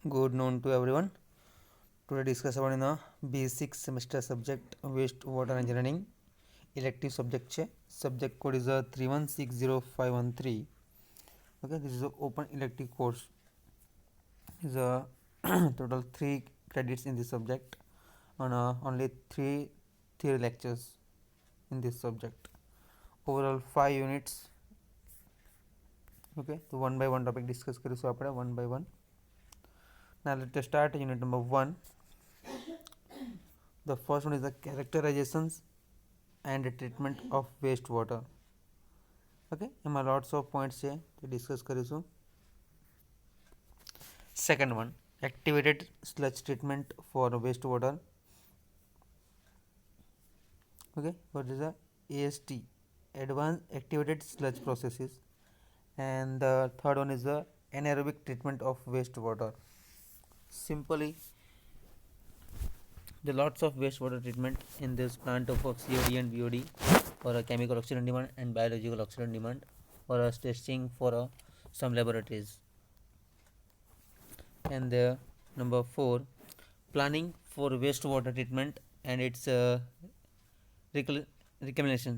Good noon to everyone. Today discuss about basic semester subject waste water engineering elective subject છે. Subject code is 3160513. Okay, this is an open elective course. Is a total 3 credits in this subject and only 3 theory lectures in this subject. Overall 5 units. Okay, so one by one topic discuss કરીશું આપણે one by one. Now let us start unit number 1. The first one is the characterizations and the treatment of wastewater. Okay, એમાં lots of points છે તે discuss કરીશું. Second one, activated sludge treatment for wastewater. Okay, what is the AST, advanced activated sludge processes. And the third one is the anaerobic treatment of wastewater. Simply, the lots of wastewater treatment in this plant of COD and BOD for a chemical oxidant demand and biological oxidant demand for a testing for some laboratories. And number 4, planning for wastewater treatment and its reclamation.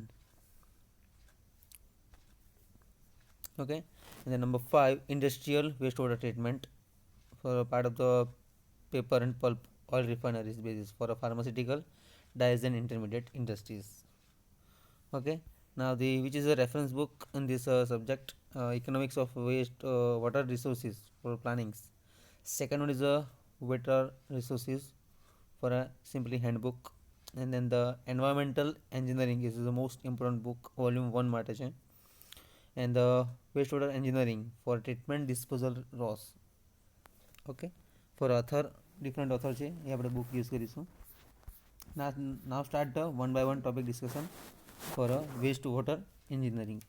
Okay, and then number 5, industrial wastewater treatment for a part of the paper and pulp oil refineries basis for a pharmaceutical dyes and intermediate industries. Okay, now which is a reference book in this subject, economics of waste water resources for plannings. Second one is a water resources for a simply handbook. And then the environmental engineering is the most important book, volume 1 માટે છે. And the wastewater engineering for treatment disposal loss. Okay, for author different author છે એ આપણે book use કરીશું. Now start the one by one topic discussion for wastewater engineering.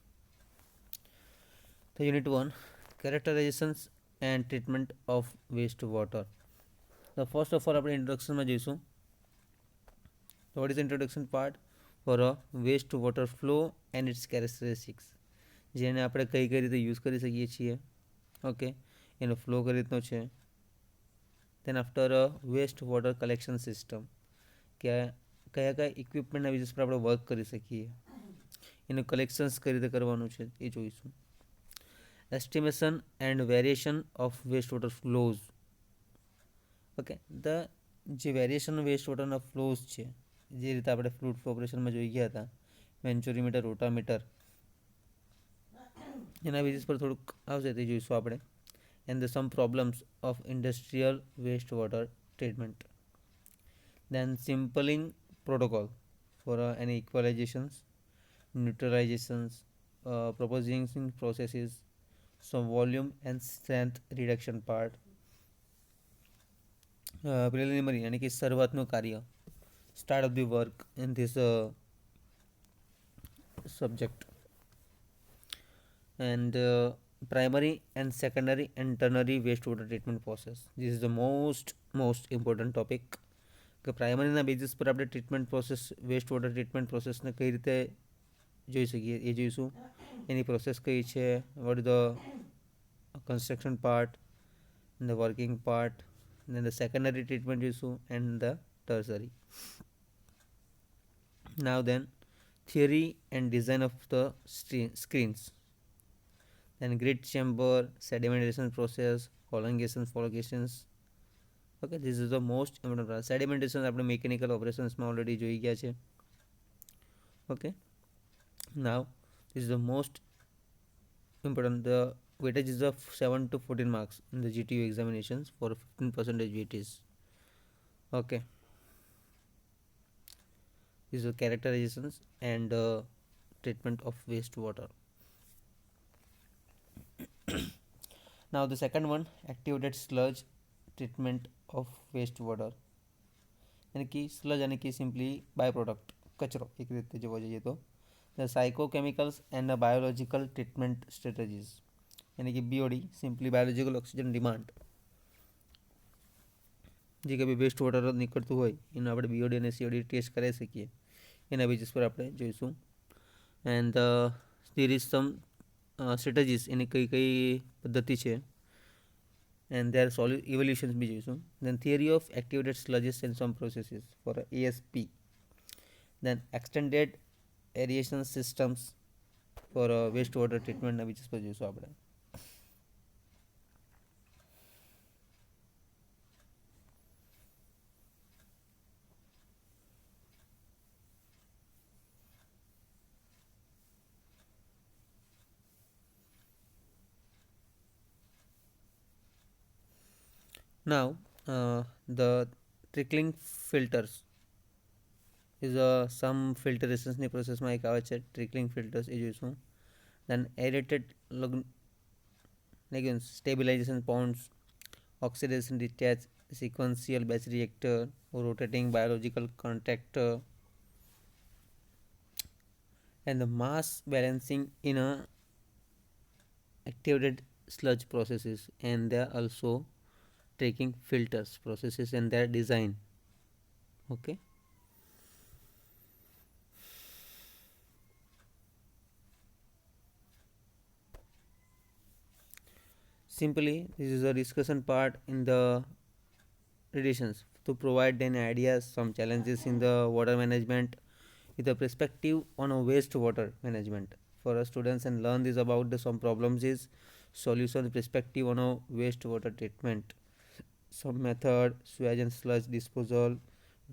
So unit 1, characterizations and treatment of wastewater. So first of all આપણે introduction માં જોઈશું. So what is the introduction part for wastewater flow and its characteristics, જેને આપણે કઈ કઈ રીતે use કરી શકીએ છીએ. ઓકે, એનો ફ્લો કઈ રીતનો છે. Then after waste water collection system, કે કયા કયા ઇક્વિપમેન્ટના બેઝિસ પર આપણે વર્ક કરી શકીએ, એનું કલેક્શન્સ કઈ રીતે કરવાનું છે એ જોઈશું. Estimation and variation of waste water flows. Okay, જે વેરિએશન વેસ્ટ વોટરના ફ્લોઝ છે, જે રીતે આપણે ફ્લૂડ ફ્લો ઓપરેશનમાં જોઈ ગયા હતા, વેન્ચુરીમીટર, રોટામીટર, એના બેઝિસ પર થોડુંક આવશે તે જોઈશું આપણે. And the some problems of industrial waste water treatment. Then sampling protocol for any equalizations, neutralizations, proposing processes, some volume and strength reduction part. Preliminary यानी कि શરૂઆતનું કાર્ય, start of the work in this subject. And primary and secondary and tertiary wastewater treatment process. This is the most important topic. કે પ્રાઇમરીના basis પર આપણે treatment process, waste water treatment પ્રોસેસને કઈ રીતે જોઈ શકીએ એ જોઈશું. એની પ્રોસેસ કઈ છે, what is the construction part, the working part, then the secondary treatment issue and the tertiary. Now then, theory and design of the screens, then grid chamber, sedimentation process, colligations. Okay, this is the most important part. Sedimentation આપણે mechanical operations માં already જોઈ ગયા છે. Okay, now this is the most important. The weightage is of 7 to 14 marks in the GTU examinations for 15% weightage. Okay, these are characterizations and treatment of wastewater. Now the second one, activated sludge treatment of wastewater. यानी कि sludge यानी कि simply by product, कचरो एक रीते જોવા જઈએ તો. The psychochemicals and the biological treatment strategies, यानी कि BOD, simply biological oxygen demand. જે કંઈ બી વેસ્ટ વોટર નીકળતું હોય એનું આપણે BOD અને COD ટેસ્ટ કરાવી શકીએ, એના બેઝિસ પર આપણે જોઈશું. And there is some strategies, any કઈ કઈ પદ્ધતિ છે and their evolutions भी જોઈશું. Then theory of activated sludges and some processes for ASP. Then extended aeration systems for wastewater treatment ના બીજું જોઈશું આપણે. Now, the trickling filters is some filtrationની પ્રોસેસમાં એક આવે છે ટ્રિકલિંગ ફિલ્ટર્સ એ જોઈશું. Then aerated stabilization ponds, oxidation detach sequential batch reactor, rotating biological contactor, and the mass balancing in a activated sludge processes, and they are also taking filters processes and their design. Okay. Simply, this is a discussion part in the editions to provide an ideas, some challenges in the water management with a perspective on a wastewater management for our students, and learn this about the some problems is solution perspective on a wastewater treatment, some method, sewage and sludge disposal,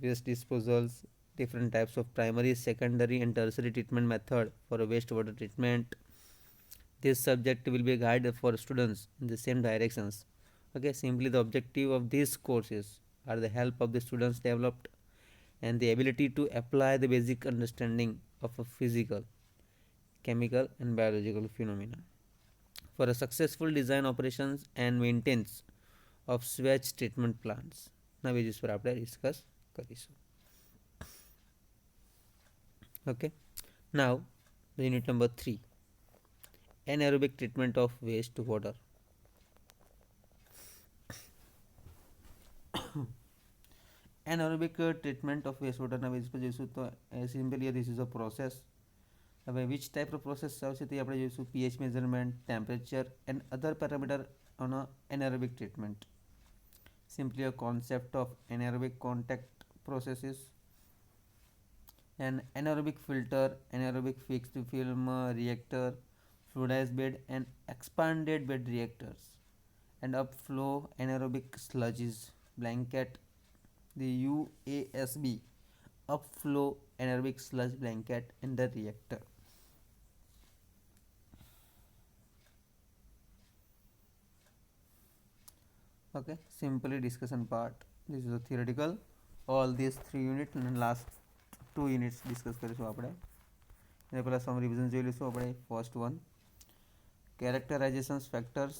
waste disposals, different types of primary, secondary and tertiary treatment method for a wastewater treatment. This subject will be a guide for students in the same directions. Okay, simply the objective of these courses are the help of the students developed and the ability to apply the basic understanding of a physical, chemical and biological phenomena for a successful design operations and maintenance of sewage treatment plants. ના બીજું પર આપણે discuss કરીશું. Okay, now the unit number 3, anaerobic treatment of wastewater. Anaerobic treatment of wastewater ના base પર જોઈશું તો simply this is a process. હવે which type of process આવશે તે આપણે જોઈશું. pH measurement, temperature and other parameter on a anaerobic treatment. Simply a concept of anaerobic contact processes, an anaerobic filter, anaerobic fixed film reactor, fluidized bed and expanded bed reactors, and upflow anaerobic sludges blanket, the UASB, upflow anaerobic sludge blanket in the reactor. Okay, simply discussion part. This is a theoretical. All these 3 units and last 2 units discuss કરીશું આપણે. એને પહેલાં સમ revision જોઈ લઈશું આપણે. First one, characterizations factors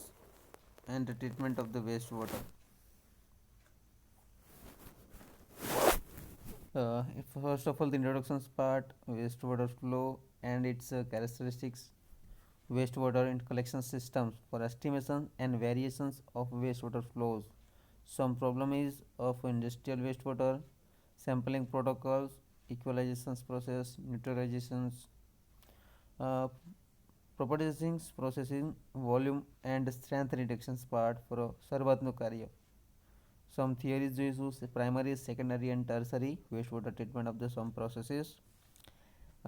and the treatment of the wastewater. First of all, the introductions part, wastewater flow and its characteristics, wastewater and collection systems for estimation and variations of wastewater flows, some problem is of industrial wastewater, sampling protocols, equalizations process, neutralizations, uh, properties processing, volume and strength reductions part for શરૂઆતનું કાર્ય. Some theories જોઈશું. Primary, secondary and tertiary wastewater treatment of the some processes,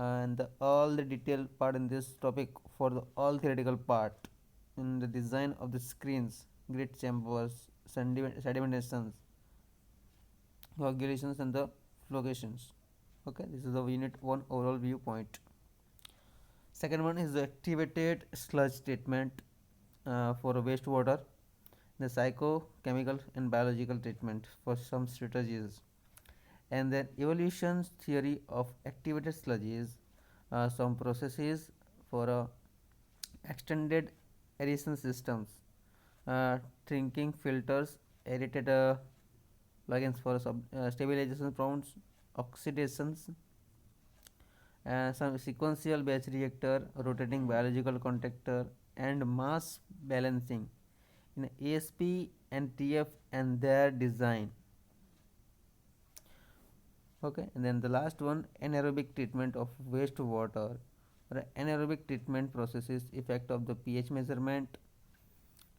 and all the detailed part in this topic for the all theoretical part in the design of the screens, grid chambers, sedimentations, coagulations and the flocations. Okay, this is the unit 1 overall viewpoint. Second one is the activated sludge treatment for wastewater, the psychochemical and biological treatment for some strategies, and then evolution theory of activated sludges, some processes for extended aeration systems, drinking filters, aerated plugins for stabilization problems, oxidations, some sequential batch reactor, rotating biological contactor, and mass balancing in ASP and TF and their design. Okay, and then the last one, anaerobic treatment of wastewater or anaerobic treatment processes, effect of the pH measurement,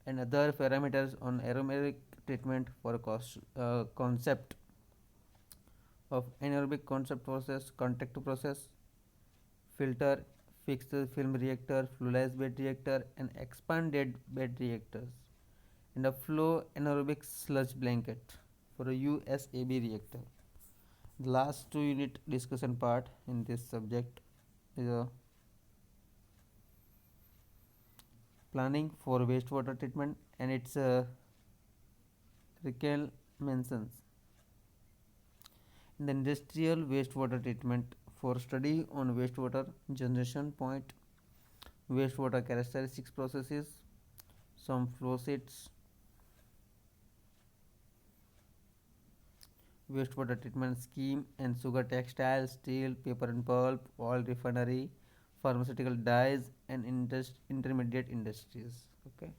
and other parameters on aerobic treatment for a concept of anaerobic concept process, contact process, filter, fixed film reactor, fluidized bed reactor, and expanded bed reactors, and a flow anaerobic sludge blanket for a USAB reactor. The last two unit discussion part in this subject is a planning for wastewater treatment and its mentions. In the industrial wastewater treatment for study on wastewater generation point, wastewater characteristics processes, some flow sheets, wastewater treatment scheme and sugar, textile, steel, paper and pulp, oil refinery, pharmaceutical dyes and intermediate industries. Okay.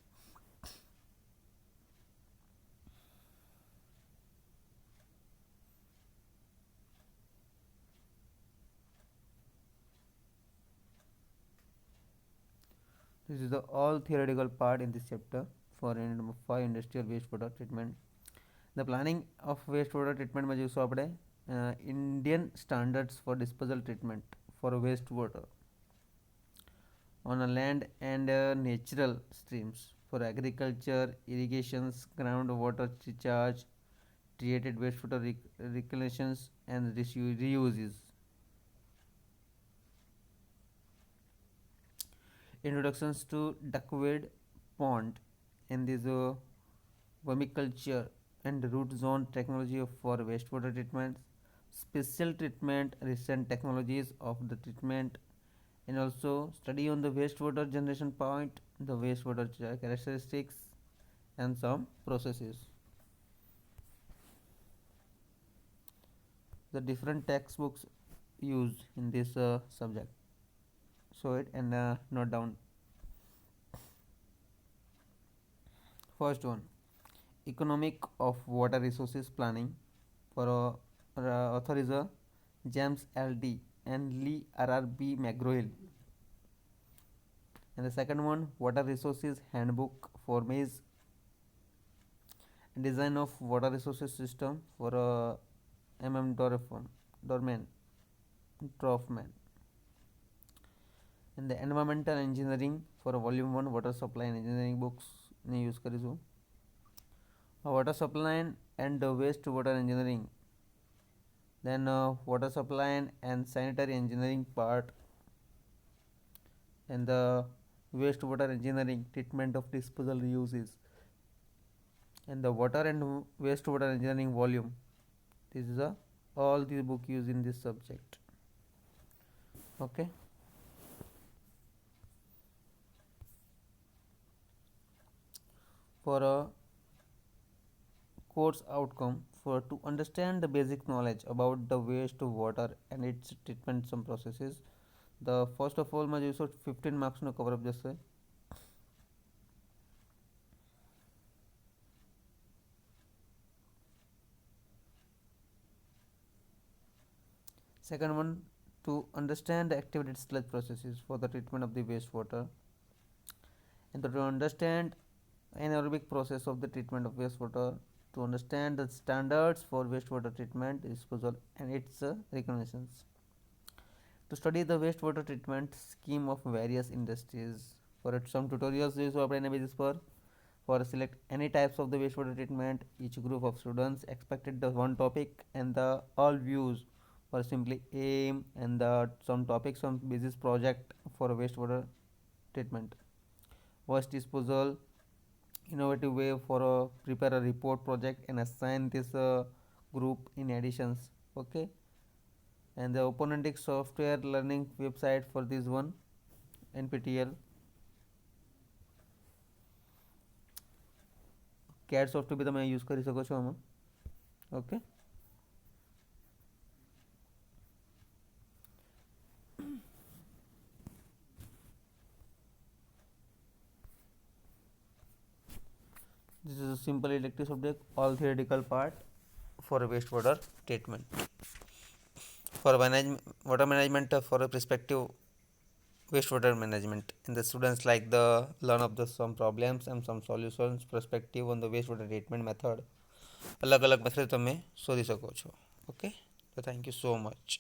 This is the all theoretical part in this chapter for number 5 industrial wastewater treatment. The planning of wastewater treatment में जो सो આપણે Indian standards for disposal treatment for wastewater on a land and natural streams for agriculture, irrigations, groundwater recharge, treated wastewater reclamations and reuses. Introductions to duckweed pond and this vermiculture and root zone technology for wastewater treatment, special treatment, recent technologies of the treatment, and also study on the wastewater generation point, the wastewater characteristics, and some processes. The different textbooks used in this subject. Show it and note down. First one, economic of water resources planning for author is James L.D. and Lee R.R.B. McGraw-Hill. And the second one, water resources handbook for maize, design of water resources system for M.M. Dorman. And the environmental engineering for volume 1 water supply and engineering books ने use करीશું. Water supply and waste water engineering, then water supply and sanitary engineering part, and the wastewater engineering treatment of disposal reuses, and the water and wastewater engineering volume. This is all the book used in this subject. Okay. For a course outcome, for to understand the basic knowledge about the waste water and its treatment some processes, the first of all माझे 15 marks નો cover up જશે. Second one, to understand the activated sludge processes for the treatment of the wastewater, and to understand anaerobic process of the treatment of wastewater, to understand the standards for wastewater treatment disposal and its recognitions, to study the wastewater treatment scheme of various industries. For some tutorials जो આપણે એના basis પર for select any types of the wastewater treatment, each group of students expected the one topic and the all views or simply aim and the some topics on basis project for wastewater treatment, waste disposal, innovative way for prepare a report project and assign this group in additions. Okay. And the OpenNTX software learning website for this one, NPTEL. CAD software भी તમે use કરી શકો છો આમાં. Okay. This is a simple elective subject, all theoretical part for wastewater treatment. For water management for a perspective wastewater management, and the students like the learn of the some problems and some solutions perspective on the wastewater treatment method. અલગ અલગ method તમે શોધી શકો છો. Okay, તો thank you so much.